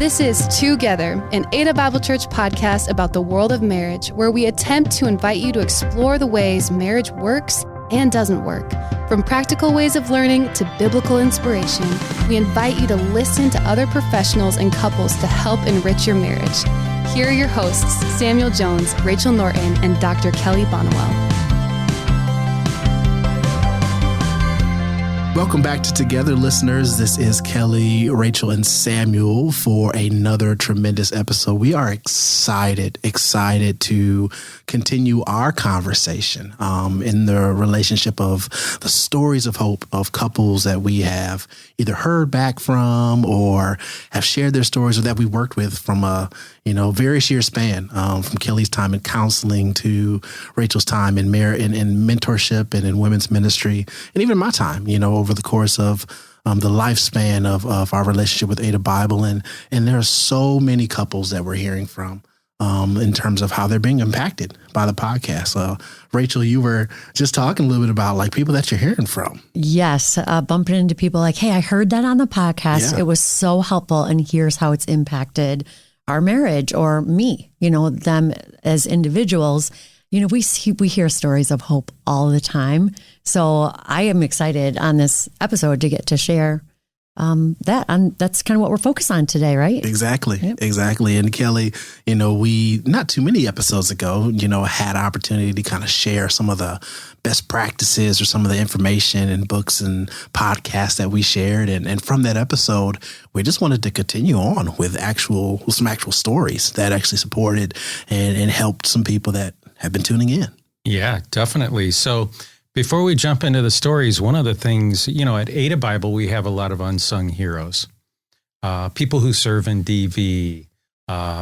This is Together, an Ada Bible Church podcast about the world of marriage, where we attempt to invite you to explore the ways marriage works and doesn't work. From practical ways of learning to biblical inspiration, we invite you to listen to other professionals and couples to help enrich your marriage. Here are your hosts, Samuel Jones, Rachel Norton, and Dr. Kelly Bonwell. Welcome back to Together, listeners. This is Kelly, Rachel, and Samuel for another tremendous episode. We are excited to continue our conversation in the relationship of the stories of hope of couples that we have either heard back from or have shared their stories or that we worked with from a various year span, from Kelly's time in counseling to Rachel's time in mentorship and in women's ministry, and even my time, over the course of the lifespan of our relationship with Ada Bible. And there are so many couples that we're hearing from in terms of how they're being impacted by the podcast. Rachel, you were just talking a little bit about people that you're hearing from. Yes, bumping into people like, hey, I heard that on the podcast. Yeah. It was so helpful. And here's how it's impacted our marriage or me, them as individuals. We hear stories of hope all the time. So I am excited on this episode to get to share that. And that's kind of what we're focused on today, right? Exactly. Yep. Exactly. And Kelly, we not too many episodes ago, had opportunity to kind of share some of the best practices or some of the information and books and podcasts that we shared. And from that episode, we just wanted to continue on with some actual stories that actually supported and helped some people that have been tuning in. Yeah, definitely. So before we jump into the stories, one of the things, at Ada Bible, we have a lot of unsung heroes, people who serve in DV,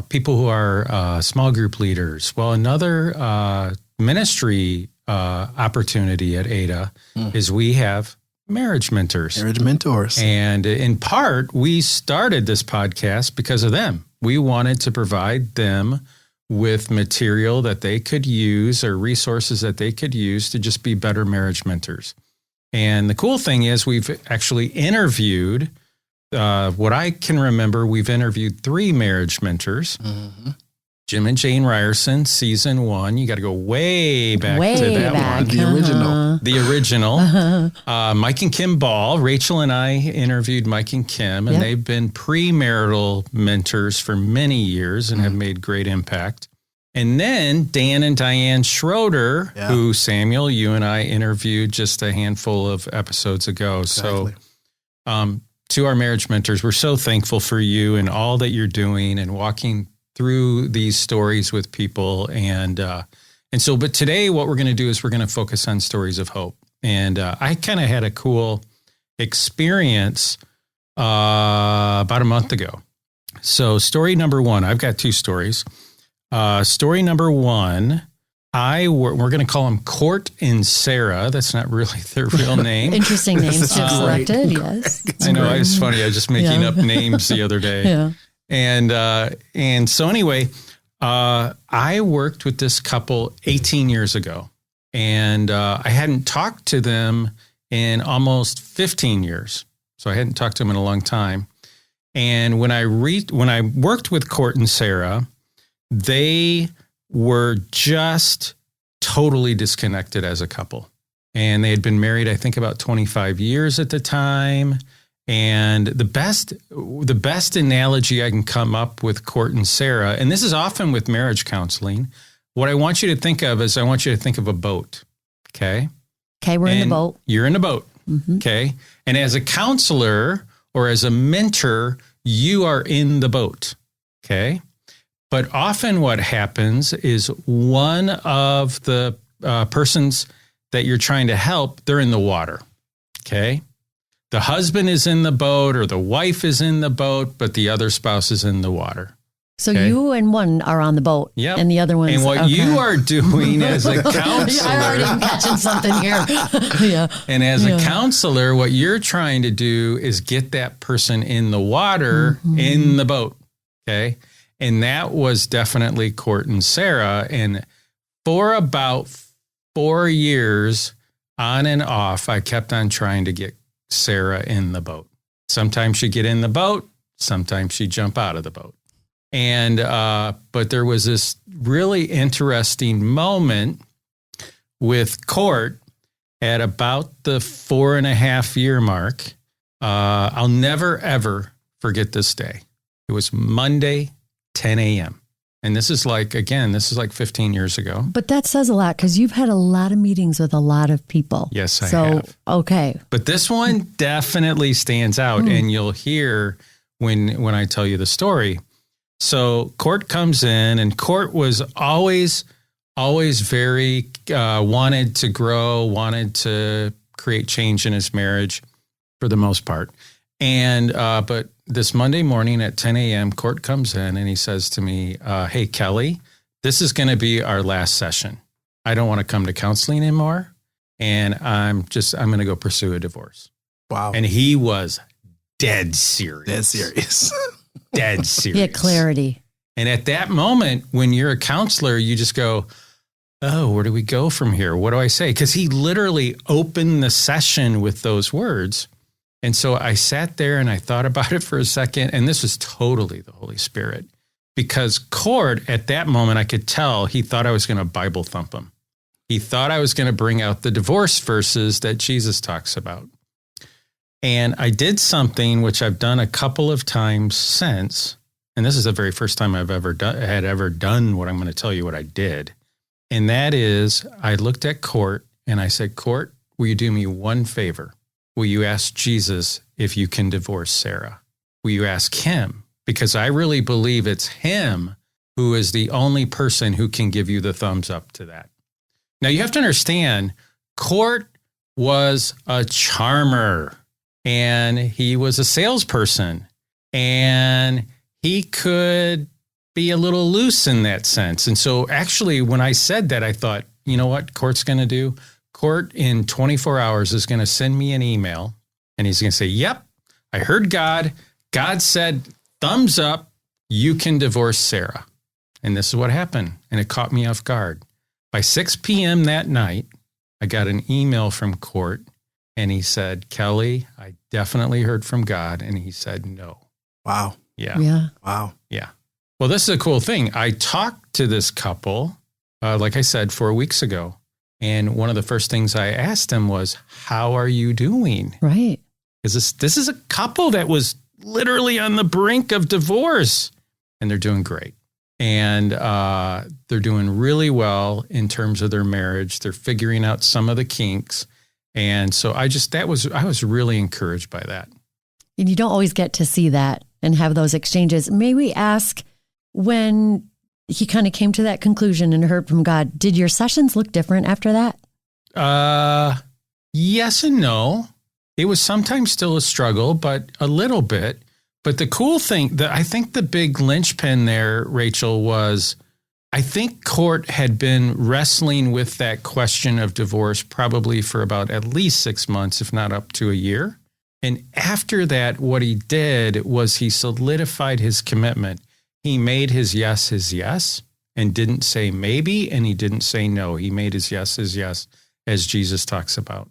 people who are small group leaders. Well, another ministry opportunity at Ada is we have marriage mentors. Marriage mentors. And in part, we started this podcast because of them. We wanted to provide them with material that they could use or resources that they could use to just be better marriage mentors. And the cool thing is we've actually interviewed, what I can remember, we've interviewed 3 marriage mentors. Mm-hmm. Jim and Jane Ryerson, season 1. You got to go way back to that one. The original. Mike and Kim Ball. Rachel and I interviewed Mike and Kim, and they've been premarital mentors for many years and have made great impact. And then Dan and Diane Schroeder, who, Samuel, you and I interviewed just a handful of episodes ago. Exactly. So to our marriage mentors, we're so thankful for you and all that you're doing and walking through these stories with people. But today what we're going to do is we're going to focus on stories of hope. And I kind of had a cool experience about a month ago. So story number 1, I've got 2 stories. Story number 1, we're going to call them Court and Sarah. That's not really their real name. Interesting names to have selected, yes. I know, it's funny. I was just making up names the other day. Yeah. And so anyway, I worked with this couple 18 years ago, and I hadn't talked to them in almost 15 years. So I hadn't talked to them in a long time. And when I worked with Court and Sarah, they were just totally disconnected as a couple. And they had been married, I think, about 25 years at the time. And the best analogy I can come up with Court and Sarah, and this is often with marriage counseling, what I want you to think of is I want you to think of a boat, okay? Okay, we're in the boat. You're in a boat, okay? And as a counselor or as a mentor, you are in the boat, okay? But often what happens is one of the persons that you're trying to help, they're in the water, okay? The husband is in the boat or the wife is in the boat, but the other spouse is in the water. So you and one are on the boat, and the other one's... And what you are doing as a counselor... I already am catching something here. Yeah. And as a counselor, what you're trying to do is get that person in the water, in the boat, okay? And that was definitely Court and Sarah. And for about 4 years, on and off, I kept on trying to get Sarah in the boat. Sometimes she'd get in the boat. Sometimes she'd jump out of the boat. And, but there was this really interesting moment with Court at about the 4.5 year mark. I'll never, ever forget this day. It was Monday, 10 a.m. And this is like 15 years ago. But that says a lot because you've had a lot of meetings with a lot of people. Yes, I have. Okay. But this one definitely stands out, and you'll hear when I tell you the story. So Court comes in, and Court was always very wanted to grow, wanted to create change in his marriage for the most part. And but this Monday morning at 10 a.m., Court comes in and he says to me, hey, Kelly, this is going to be our last session. I don't want to come to counseling anymore. And I'm going to go pursue a divorce. Wow. And he was dead serious. Dead serious. Dead serious. Yeah, clarity. And at that moment, when you're a counselor, you just go, oh, where do we go from here? What do I say? Because he literally opened the session with those words. And so I sat there and I thought about it for a second. And this was totally the Holy Spirit. Because Court, at that moment, I could tell he thought I was going to Bible thump him. He thought I was going to bring out the divorce verses that Jesus talks about. And I did something which I've done a couple of times since. And this is the very first time I've ever done what I'm going to tell you what I did. And that is, I looked at Court and I said, Court, will you do me one favor? Will you ask Jesus if you can divorce Sarah? Will you ask him? Because I really believe it's him who is the only person who can give you the thumbs up to that. Now, you have to understand, Court was a charmer and he was a salesperson and he could be a little loose in that sense. And so actually, when I said that, I thought, you know what Court's going to do? Court in 24 hours is going to send me an email and he's going to say, yep, I heard God. God said, thumbs up, you can divorce Sarah. And this is what happened. And it caught me off guard. By 6 p.m. that night, I got an email from Court and he said, Kelly, I definitely heard from God. And he said, no. Wow. Yeah. Wow. Yeah. Well, this is a cool thing. I talked to this couple, like I said, 4 weeks ago. And one of the first things I asked him was, how are you doing? Right. Because this is a couple that was literally on the brink of divorce, and they're doing great. And they're doing really well in terms of their marriage. They're figuring out some of the kinks. And so I was really encouraged by that. And you don't always get to see that and have those exchanges. May we ask, when he kind of came to that conclusion and heard from God, did your sessions look different after that? Yes and no. It was sometimes still a struggle, but a little bit. But the cool thing, I think the big linchpin there, Rachel, was I think Court had been wrestling with that question of divorce probably for about at least 6 months, if not up to a year. And after that, what he did was he solidified his commitment. He made his yes, and didn't say maybe, and he didn't say no. He made his yes, as Jesus talks about.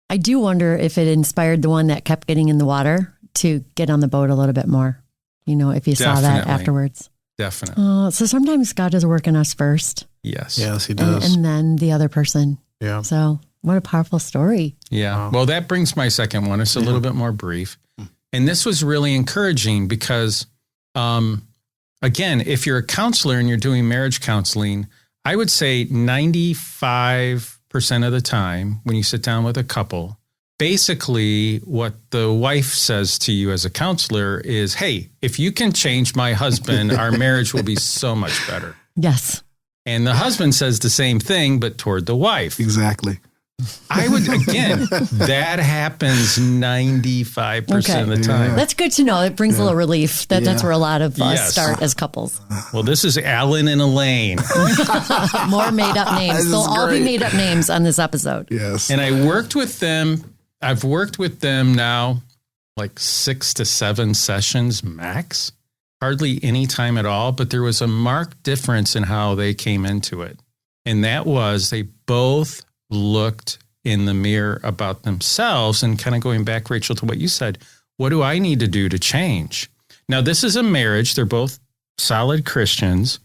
I do wonder if it inspired the one that kept getting in the water to get on the boat a little bit more, if you saw that afterwards. Definitely. So sometimes God does work in us first. Yes. Yes, he does. And then the other person. Yeah. So what a powerful story. Yeah. Wow. Well, that brings my second one. It's a little bit more brief. And this was really encouraging because, again, if you're a counselor and you're doing marriage counseling, I would say 95% of the time when you sit down with a couple, basically what the wife says to you as a counselor is, hey, if you can change my husband, our marriage will be so much better. Yes. And the husband says the same thing, but toward the wife. Exactly. I would, again, that happens 95% of the time. That's good to know. It brings a little relief. That's where a lot of us start as couples. Well, this is Alan and Elaine. More made up names. They'll all be made up names on this episode. Yes. And I worked with them. I've worked with them now like 6 to 7 sessions max. Hardly any time at all. But there was a marked difference in how they came into it. And that was they both looked in the mirror about themselves and kind of going back, Rachel, to what you said. What do I need to do to change? Now, this is a marriage. They're both solid Christians.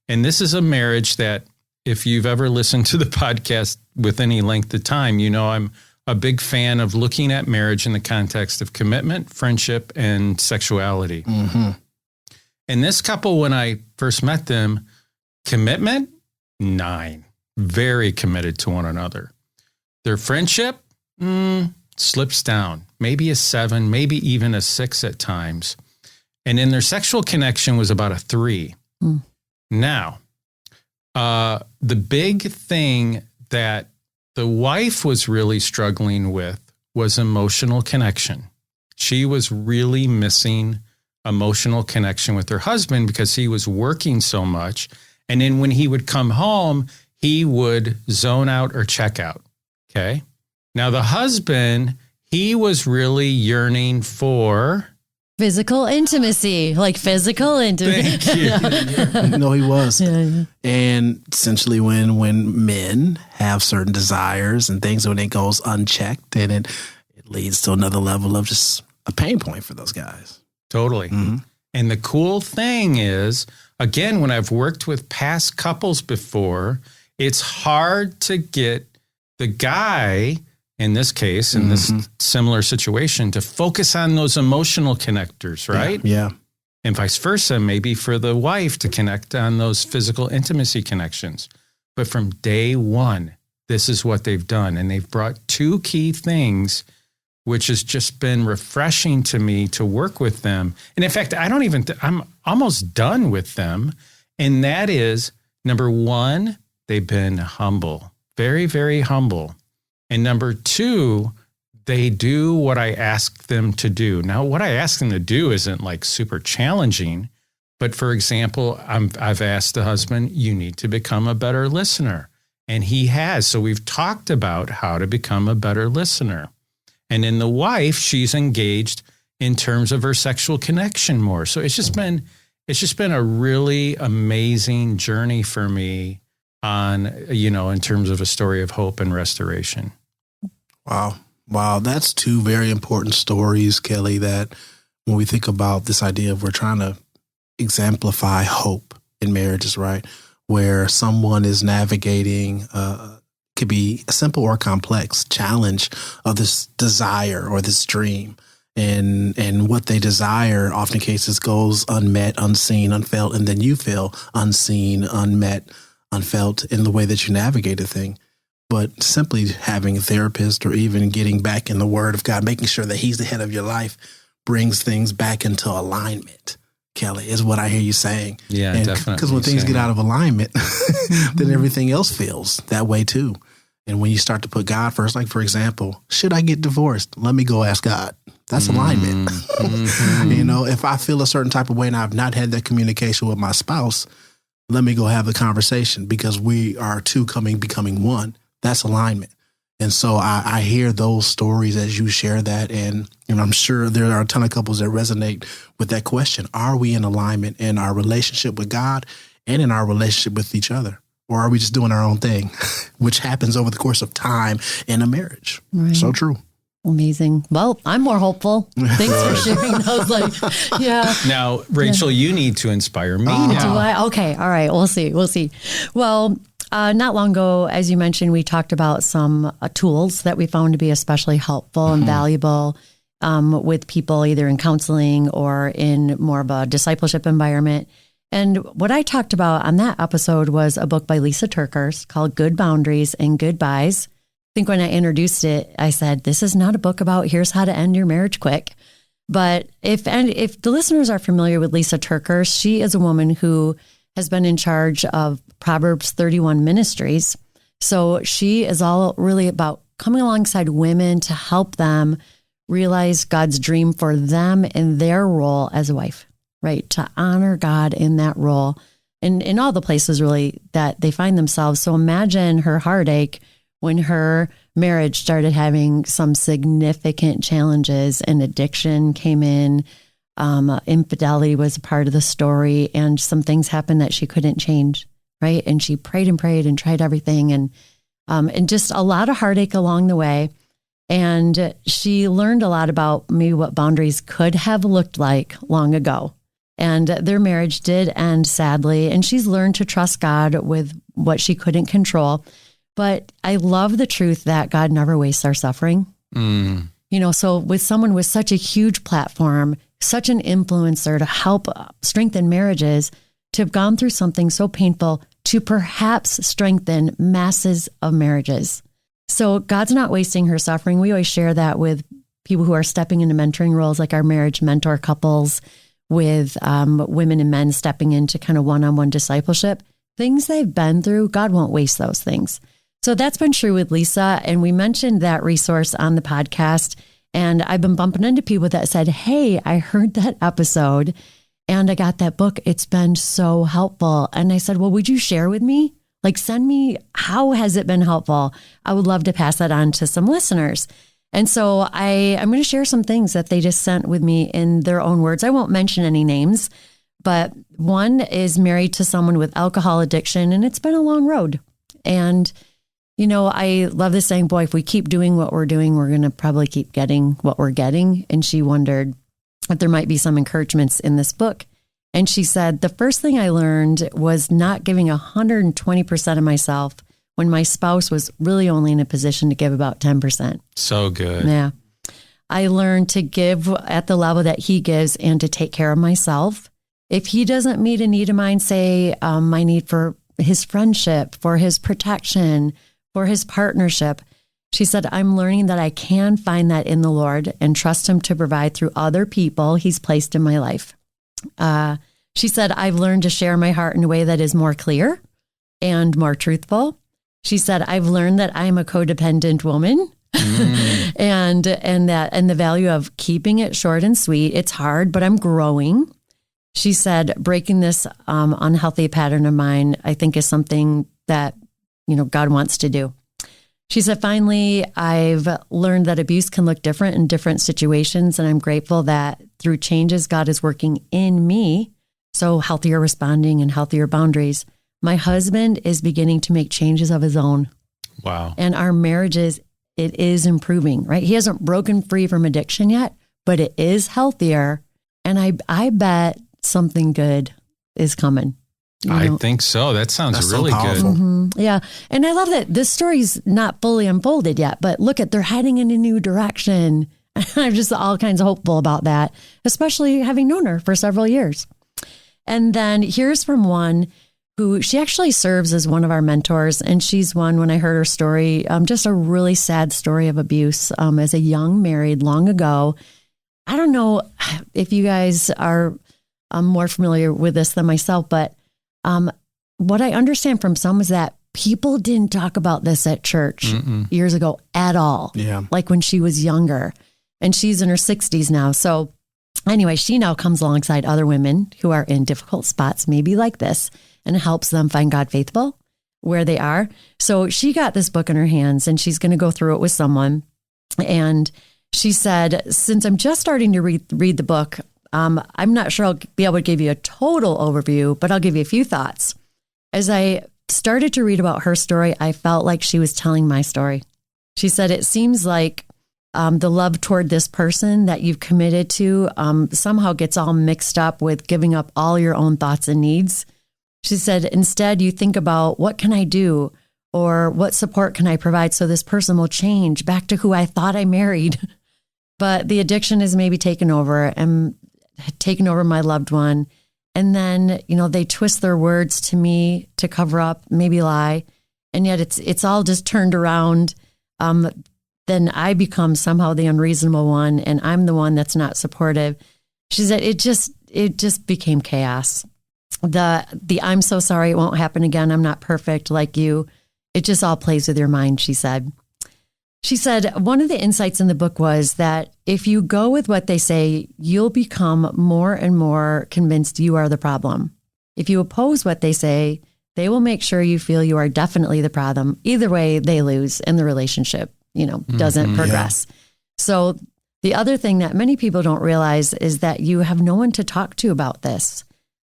And this is a marriage that, if you've ever listened to the podcast with any length of time, you know I'm a big fan of looking at marriage in the context of commitment, friendship, and sexuality. Mm-hmm. And this couple, when I first met them, commitment, 9. Very committed to one another. Their friendship slips down, maybe a 7, maybe even a 6 at times. And then their sexual connection was about a 3. Now, the big thing that the wife was really struggling with was emotional connection. She was really missing emotional connection with her husband because he was working so much. And then when he would come home, he would zone out or check out. Okay. Now, the husband, he was really yearning for physical intimacy, like physical intimacy. Thank you. No, he was. Yeah. And essentially when men have certain desires and things, when it goes unchecked, then it leads to another level of just a pain point for those guys. Totally. Mm-hmm. And the cool thing is, again, when I've worked with past couples before, it's hard to get the guy, in this case, in this similar situation, to focus on those emotional connectors, right? Yeah. And vice versa, maybe for the wife to connect on those physical intimacy connections. But from day one, this is what they've done. And they've brought 2 key things, which has just been refreshing to me to work with them. And in fact, I'm almost done with them. And that is, number 1, they've been humble, very, very humble. And number 2, they do what I ask them to do. Now, what I ask them to do isn't like super challenging, but for example, I've asked the husband, you need to become a better listener. And he has. So we've talked about how to become a better listener. And then the wife, she's engaged in terms of her sexual connection more. So it's just been a really amazing journey for me on, in terms of a story of hope and restoration. Wow. That's 2 very important stories, Kelly, that when we think about this idea of we're trying to exemplify hope in marriages, right? Where someone is navigating, could be a simple or complex challenge of this desire or this dream. And what they desire often cases goes unmet, unseen, unfelt, and then you feel unseen, unmet, unfelt in the way that you navigate a thing. But simply having a therapist or even getting back in the Word of God, making sure that He's the head of your life, brings things back into alignment, Kelly, is what I hear you saying. Yeah, definitely. Because when things get out of alignment, then everything else feels that way too. And when you start to put God first, like, for example, should I get divorced? Let me go ask God. That's alignment. If I feel a certain type of way and I've not had that communication with my spouse, let me go have the conversation, because we are 2 becoming 1. That's alignment. And so I hear those stories as you share that. And I'm sure there are a ton of couples that resonate with that question. Are we in alignment in our relationship with God and in our relationship with each other? Or are we just doing our own thing, which happens over the course of time in a marriage? Right. So true. Amazing. Well, I'm more hopeful. Thanks for sharing those. Yeah. Now, Rachel, you need to inspire me now. Do I? Okay. All right. We'll see. Well, not long ago, as you mentioned, we talked about some tools that we found to be especially helpful and valuable with people either in counseling or in more of a discipleship environment. And what I talked about on that episode was a book by Lisa Turkers called Good Boundaries and Goodbyes. I think when I introduced it, I said, this is not a book about here's how to end your marriage quick. But if the listeners are familiar with Lisa Turkers, she is a woman who has been in charge of Proverbs 31 Ministries. So she is all really about coming alongside women to help them realize God's dream for them in their role as a wife, right? To honor God in that role and in all the places really that they find themselves. So imagine her heartache when her marriage started having some significant challenges and addiction came in. Infidelity was a part of the story, and some things happened that she couldn't change, right? And she prayed and tried everything, and just a lot of heartache along the way. And she learned a lot about maybe what boundaries could have looked like long ago. And their marriage did end sadly. And she's learned to trust God with what she couldn't control. But I love the truth that God never wastes our suffering. You know, so with someone with such a huge platform, such an influencer to help strengthen marriages, to have gone through something so painful to perhaps strengthen masses of marriages. So God's not wasting her suffering. We always share that with people who are stepping into mentoring roles, like our marriage mentor couples, with women and men stepping into kind of one-on-one discipleship. Things they've been through, God won't waste those things. So that's been true with Lisa. And we mentioned that resource on the podcast. And I've been bumping into people that said, hey, I heard that episode and I got that book. It's been so helpful. And I said, well, would you share with me? Like, send me, how has it been helpful? I would love to pass that on to some listeners. And so I'm going to share some things that they just sent with me in their own words. I won't mention any names, but one is married to someone with alcohol addiction, and it's been a long road. And, you know, I love this saying, boy, if we keep doing what we're doing, we're going to probably keep getting what we're getting. And she wondered if there might be some encouragements in this book. And she said, the first thing I learned was not giving 120% of myself when my spouse was really only in a position to give about 10%. So good. Yeah. I learned to give at the level that he gives and to take care of myself. If he doesn't meet a need of mine, say my need for his friendship, for his protection, for his partnership, she said, I'm learning that I can find that in the Lord and trust him to provide through other people he's placed in my life. She said, I've learned to share my heart in a way that is more clear and more truthful. She said, I've learned that I'm a codependent woman and the value of keeping it short and sweet. It's hard, but I'm growing. She said, breaking this unhealthy pattern of mine, I think is something that, you know, God wants to do. She said, finally, I've learned that abuse can look different in different situations. And I'm grateful that through changes, God is working in me. So healthier responding and healthier boundaries. My husband is beginning to make changes of his own. Wow. And our marriages, it is improving, right? He hasn't broken free from addiction yet, but it is healthier. And I bet something good is coming. I think so. That sounds really so good. Mm-hmm. Yeah. And I love that this story's not fully unfolded yet, but look at, they're heading in a new direction. I'm just all kinds of hopeful about that, especially having known her for several years. And then here's from one who, she actually serves as one of our mentors. And she's one, when I heard her story, just a really sad story of abuse as a young married long ago. I don't know if you guys are more familiar with this than myself, but what I understand from some is that people didn't talk about this at church years ago at all. Yeah. Like when she was younger, and she's in her 60s now. So anyway, she now comes alongside other women who are in difficult spots, maybe like this, and helps them find God faithful where they are. So she got this book in her hands and she's going to go through it with someone. And she said, since I'm just starting to read the book, I'm not sure I'll be able to give you a total overview, but I'll give you a few thoughts. As I started to read about her story, I felt like she was telling my story. She said, it seems like the love toward this person that you've committed to somehow gets all mixed up with giving up all your own thoughts and needs. She said, instead, you think about what can I do or what support can I provide so this person will change back to who I thought I married. But the addiction has maybe taken over and taken over my loved one. And then, you know, they twist their words to me to cover up, maybe lie. And yet it's all just turned around. Then I become somehow the unreasonable one and I'm the one that's not supportive. She said, it just became chaos. The I'm so sorry, it won't happen again. I'm not perfect like you. It just all plays with your mind, she said. She said, one of the insights in the book was that if you go with what they say, you'll become more and more convinced you are the problem. If you oppose what they say, they will make sure you feel you are definitely the problem. Either way, they lose and the relationship, doesn't progress. Yeah. So the other thing that many people don't realize is that you have no one to talk to about this.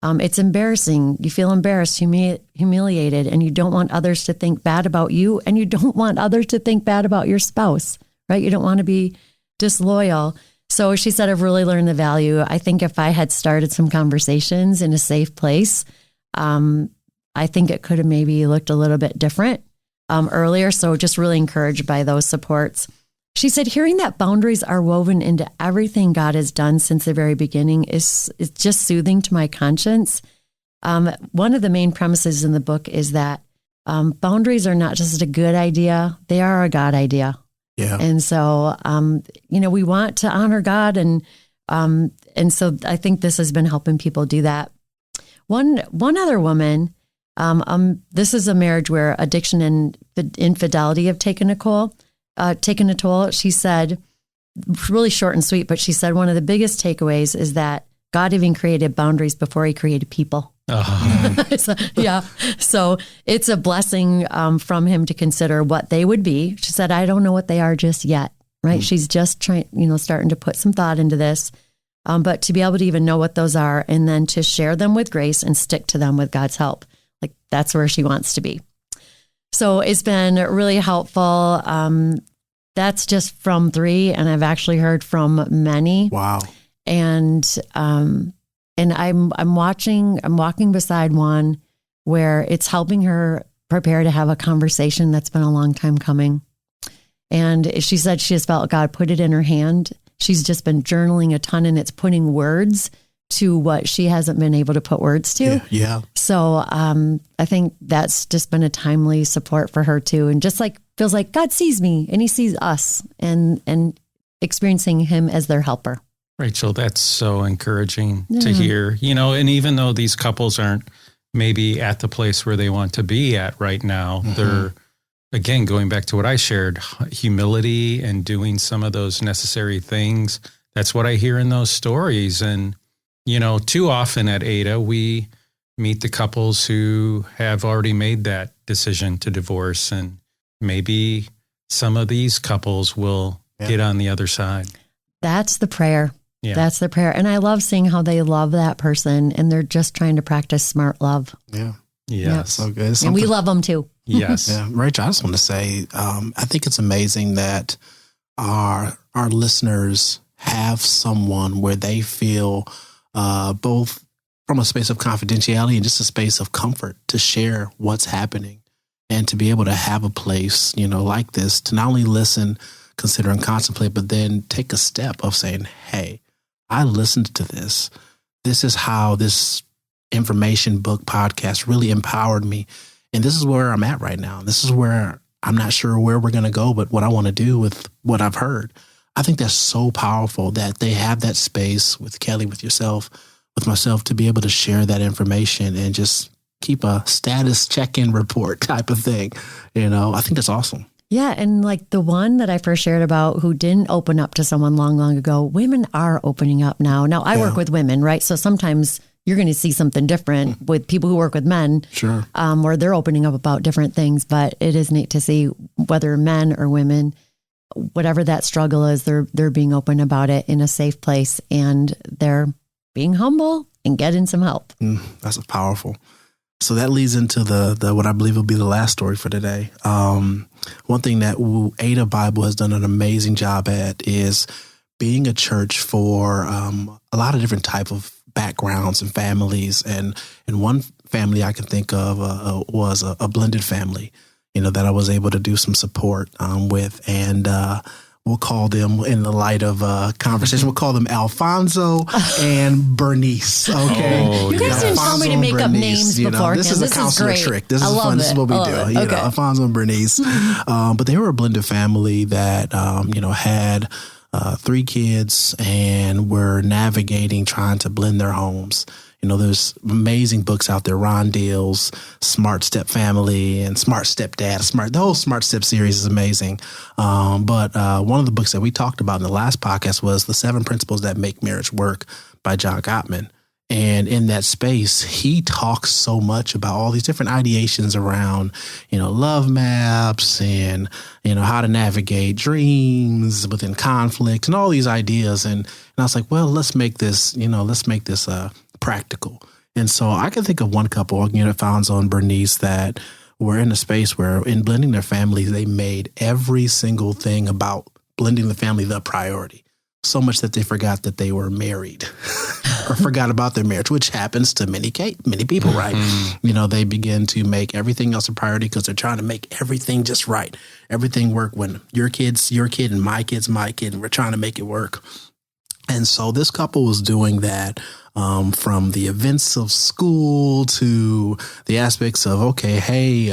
It's embarrassing. You feel embarrassed, humiliated, and you don't want others to think bad about you, and you don't want others to think bad about your spouse, right? You don't want to be disloyal. So she said, I've really learned the value. I think if I had started some conversations in a safe place, I think it could have maybe looked a little bit different earlier. So just really encouraged by those supports. She said, hearing that boundaries are woven into everything God has done since the very beginning is just soothing to my conscience. One of the main premises in the book is that boundaries are not just a good idea, they are a God idea. Yeah. And so, we want to honor God. And so I think this has been helping people do that. One other woman, this is a marriage where addiction and infidelity have taken a toll. She said, really short and sweet, but she said one of the biggest takeaways is that God even created boundaries before he created people. So it's a blessing from him to consider what they would be. She said, I don't know what they are just yet, right? She's just starting to put some thought into this. But to be able to even know what those are and then to share them with grace and stick to them with God's help, like that's where she wants to be. So it's been really helpful. That's just from 3, and I've actually heard from many. Wow. And I'm walking beside one where it's helping her prepare to have a conversation that's been a long time coming. And she said she has felt God put it in her hand. She's just been journaling a ton, and it's putting words to what she hasn't been able to put words to. Yeah. So I think that's just been a timely support for her too. And just like feels like God sees me and he sees us and experiencing him as their helper. Rachel, that's so encouraging to hear, and even though these couples aren't maybe at the place where they want to be at right now, they're, again, going back to what I shared, humility and doing some of those necessary things. That's what I hear in those stories. And, too often at Ada, we meet the couples who have already made that decision to divorce. And maybe some of these couples will get on the other side. That's the prayer. Yeah. That's the prayer. And I love seeing how they love that person and they're just trying to practice smart love. Yeah. Yeah. So good. And we love them too. Yes. Yeah. Rachel, I just want to say, I think it's amazing that our listeners have someone where they feel both from a space of confidentiality and just a space of comfort to share what's happening and to be able to have a place, like this, to not only listen, consider and contemplate, but then take a step of saying, hey, I listened to this. This is how this information book podcast really empowered me. And this is where I'm at right now. This is where I'm not sure where we're going to go, but what I want to do with what I've heard. I think that's so powerful that they have that space with Kelly, with yourself, with myself, to be able to share that information and just keep a status check-in report type of thing. I think that's awesome. Yeah. And like the one that I first shared about who didn't open up to someone long, long ago, women are opening up now. Now I work with women, right? So sometimes you're going to see something different with people who work with men. Sure. Where they're opening up about different things, but it is neat to see whether men or women, whatever that struggle is, they're being open about it in a safe place and they're being humble and getting some help. That's powerful. So that leads into the what I believe will be the last story for today. One thing that Ada Bible has done an amazing job at is being a church for a lot of different type of backgrounds and families. And one family I can think of was a blended family, that I was able to do some support with. And we'll call them, in the light of conversation, we'll call them Alfonso and Bernice. Okay. You guys didn't tell me to make up names beforehand. This is a counselor trick. This is fun. This is what we do. Okay. Alfonso and Bernice. But they were a blended family that, had 3 kids and were navigating, trying to blend their homes. There's amazing books out there. Ron Deal's Smart Step Family and Smart Stepdad. The whole Smart Step series is amazing. But one of the books that we talked about in the last podcast was The 7 Principles That Make Marriage Work by John Gottman. And in that space, he talks so much about all these different ideations around, love maps and, how to navigate dreams within conflict and all these ideas. And I was like, well, let's make this practical. And so I can think of one couple, Alfonso and Bernice, that were in a space where in blending their families, they made every single thing about blending the family the priority. So much that they forgot that they were married or forgot about their marriage, which happens to many people, right? You know, they begin to make everything else a priority because they're trying to make everything just right. Everything work when your kid's your kid and my kid's my kid, and we're trying to make it work. And so this couple was doing that from the events of school to the aspects of, okay, hey,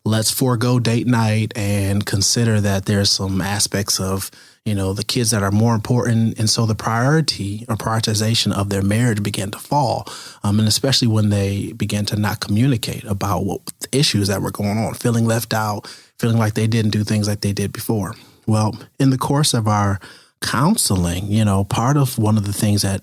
let's forego date night and consider that there's some aspects of, you know, the kids that are more important. And so the priority or prioritization of their marriage began to fall. And especially when they began to not communicate about what the issues that were going on, feeling left out, feeling like they didn't do things like they did before. Well, in the course of our counseling, you know, part of one of the things that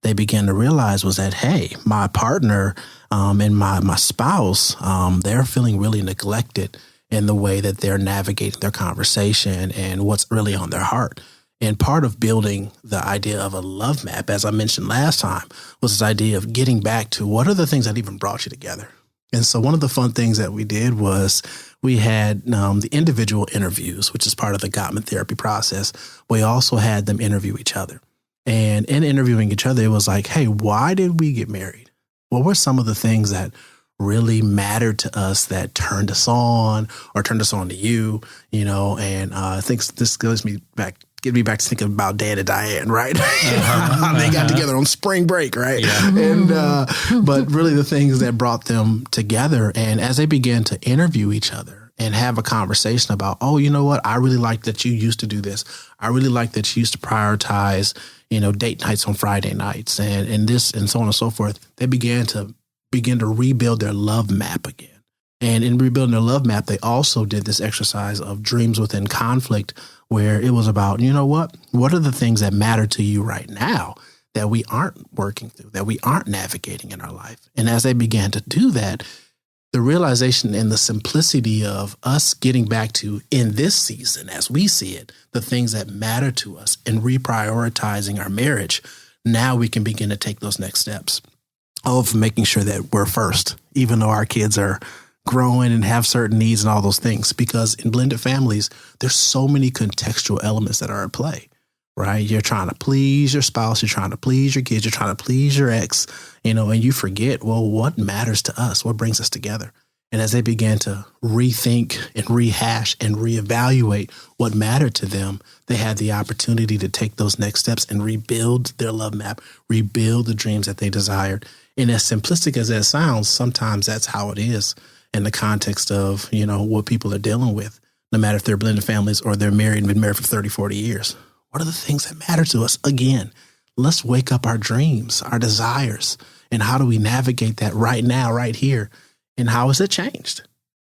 they began to realize was that, hey, my partner and my spouse, they're feeling really neglected in the way that they're navigating their conversation and what's really on their heart. And part of building the idea of a love map, as I mentioned last time, was this idea of getting back to what are the things that even brought you together. And so one of the fun things that we did was we had the individual interviews, which is part of the Gottman therapy process. We also had them interview each other. And in interviewing each other, it was like, hey, why did we get married? What were some of the things that really mattered to us that turned us on or turned us on to you, you know? And I think this get me back to thinking about Dan and Diane, right? They got together on spring break, right? Yeah. And but really the things that brought them together, and as they began to interview each other and have a conversation about, oh, you know what? I really like that you used to do this. I really like that you used to prioritize, you know, date nights on Friday nights and this and so on and so forth. They began to rebuild their love map again. And in rebuilding their love map, they also did this exercise of dreams within conflict, where it was about, you know what are the things that matter to you right now that we aren't working through, that we aren't navigating in our life? And as they began to do that, the realization and the simplicity of us getting back to, in this season, as we see it, the things that matter to us and reprioritizing our marriage, now we can begin to take those next steps of making sure that we're first, even though our kids are growing and have certain needs and all those things. Because in blended families, there's so many contextual elements that are at play, right? You're trying to please your spouse, you're trying to please your kids, you're trying to please your ex, you know, and you forget, well, what matters to us? What brings us together? And as they began to rethink and rehash and reevaluate what mattered to them, they had the opportunity to take those next steps and rebuild their love map, rebuild the dreams that they desired. And as simplistic as that sounds, sometimes that's how it is in the context of, you know, what people are dealing with, no matter if they're blended families or they're married and been married for 30, 40 years. What are the things that matter to us? Again, let's wake up our dreams, our desires, and how do we navigate that right now, right here? And how has it changed?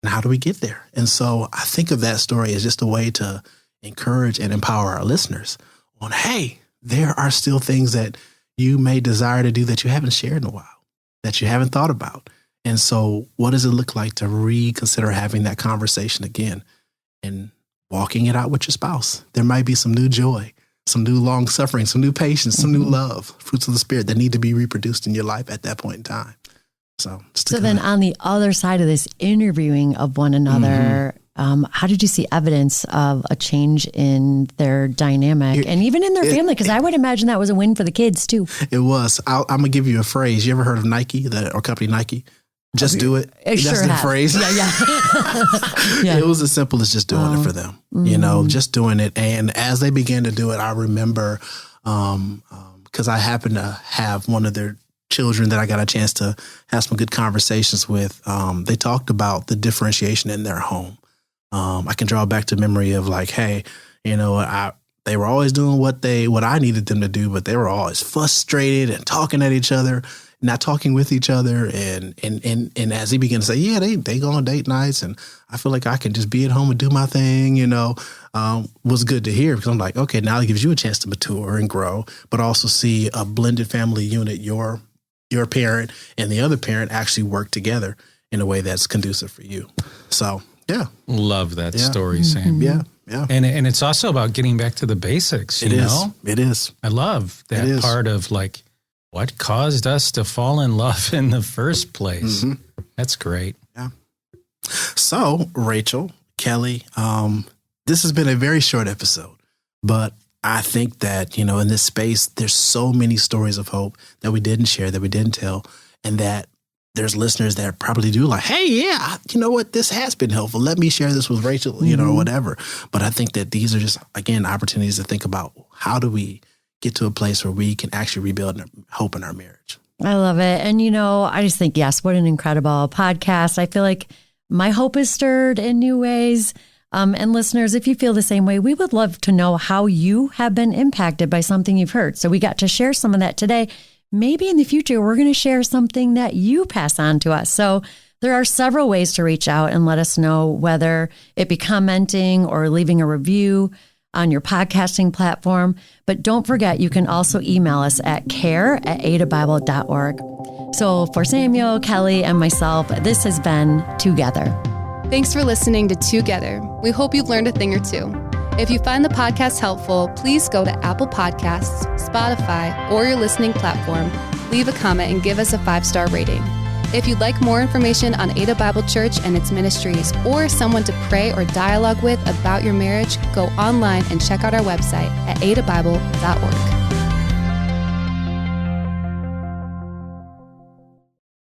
And how do we get there? And so I think of that story as just a way to encourage and empower our listeners on, hey, there are still things that you may desire to do that you haven't shared in a while, that you haven't thought about. And so what does it look like to reconsider having that conversation again and walking it out with your spouse? There might be some new joy, some new long suffering, some new patience, some new love, fruits of the Spirit that need to be reproduced in your life at that point in time. So then on the other side of this interviewing of one another, how did you see evidence of a change in their dynamic and even in their family? Because I would imagine that was a win for the kids too. It was. I'm going to give you a phrase. You ever heard of Nike, or company Nike? Just do it. That's the phrase. Yeah. It was as simple as just doing it for them, you know, just doing it. And as they began to do it, I remember, because I happened to have one of their children that I got a chance to have some good conversations with. They talked about the differentiation in their home. I can draw back to memory of like, hey, you know, they were always doing what I needed them to do, but they were always frustrated and talking at each other, not talking with each other. And as he began to say, yeah, they go on date nights and I feel like I can just be at home and do my thing, you know, was good to hear, because I'm like, okay, now it gives you a chance to mature and grow, but also see a blended family unit, your parent and the other parent actually work together in a way that's conducive for you. So, yeah. Love that story, Sam. Yeah. Yeah. And it's also about getting back to the basics, you know? It is. I love that part of like, what caused us to fall in love in the first place? Mm-hmm. That's great. Yeah. So, Rachel, Kelly, this has been a very short episode, But I think that, in this space, there's so many stories of hope that we didn't share, that we didn't tell, and that there's listeners that probably do like, hey, yeah, you know what? This has been helpful. Let me share this with Rachel, or whatever. But I think that these are just, again, opportunities to think about how do we get to a place where we can actually rebuild hope in our marriage. I love it. And, I just think, yes, what an incredible podcast. I feel like my hope is stirred in new ways. And listeners, if you feel the same way, we would love to know how you have been impacted by something you've heard. So we got to share some of that today. Maybe in the future, we're going to share something that you pass on to us. So there are several ways to reach out and let us know, whether it be commenting or leaving a review on your podcasting platform. But don't forget, you can also email us at care@adabible.org. So for Samuel, Kelly, and myself, this has been Together. Thanks for listening to Together. We hope you've learned a thing or two. If you find the podcast helpful, please go to Apple Podcasts, Spotify, or your listening platform, leave a comment, and give us a 5-star rating. If you'd like more information on Ada Bible Church and its ministries, or someone to pray or dialogue with about your marriage, go online and check out our website at adabible.org.